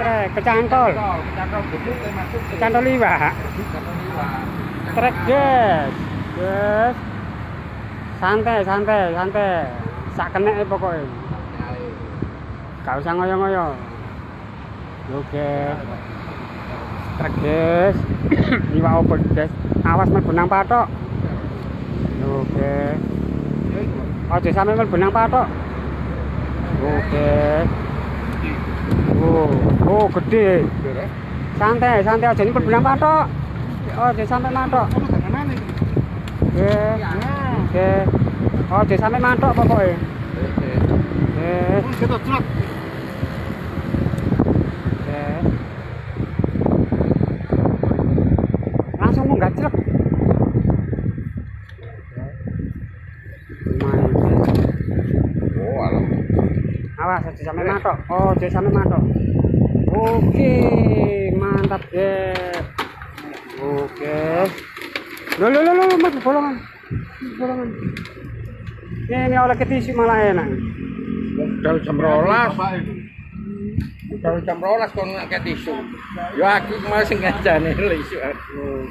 Trek kecantol. Kecantol gede masuk. Kecantol liwat. Trek guys. Guys. Santai. Sak kenek pokoknya. Gak usah ngoyo-ngoyo. Oke. Trek guys. Liwat opo guys. Awas mlebu nang patok. Oke. Ojo sampe mlebu nang patok. Oke. Oh, gede. Santai aja ini mlebu nang patok. Ojo sampe matok. Oke. Ojo sampe matok pokoknya. Langsung munggah celek. Awas aja sampai matok. Oh, aja sampai matok. Oke, mantap deh. Oke. Lo, mas bolongan. Ini oleh ketisu malah enak. Udah jam 12. Udah jam 12 kon ngake tisu. Yo aku mau sing ngancane isu aku.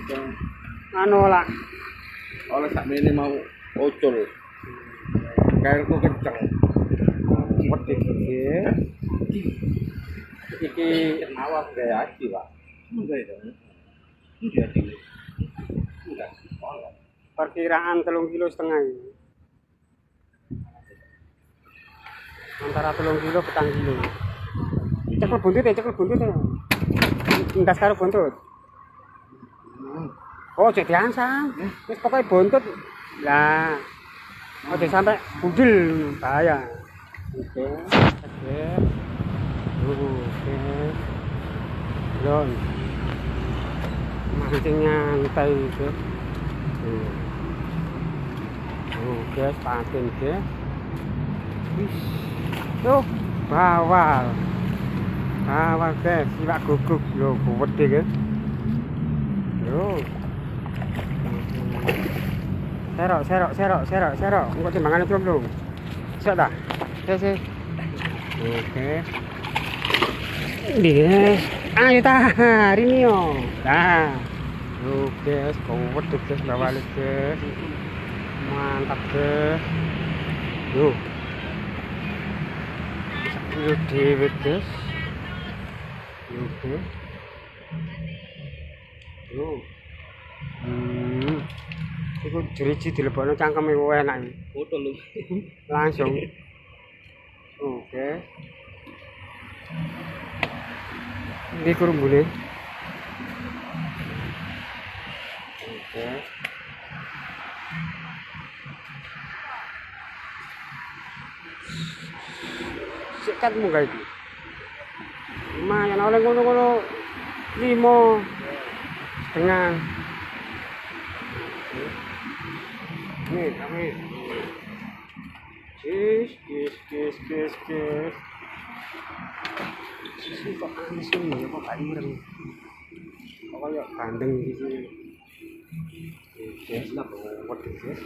Anu lah. Oleh sakmene mau ucul. Kairku kenceng. Wedi Iki awas gaya aji, Pak. Enggak itu. Iya, Enggak. Perkiraan 3,5 kilo ini. Antara 3 kilo ke 4 kilo. Cekel buntut ya. Enggak karo buntut. Oh, jadi ansang. Wis pokoke buntut. Lah. Ojo sampai budel bahaya. Oke. Lon. Mancing nyantai gitu. Oke, patin ke. Tuh, bawal guys, iwak guguk lho, gede ke. Yo. Serok. Engko timbangane belum. Siap dah. Oke. Guys, ayo hari ini yo. Nah. Oke, kuwet guys, bawa guys. Mantap guys. Yo. Yo dhewe guys. Oke. Yo. Iku driji dilebokno cangkeme enak. Foto lu. Langsung. Oke. Ini kurumbune. Oke. Sikat munggah iki. Lumayan oleh ngono-ngono 5,5. Nih, kami. Kis. Sisi kok langsung ya, kok gak ireng. Kok kayak bandeng di sini. Guys, lah, guys.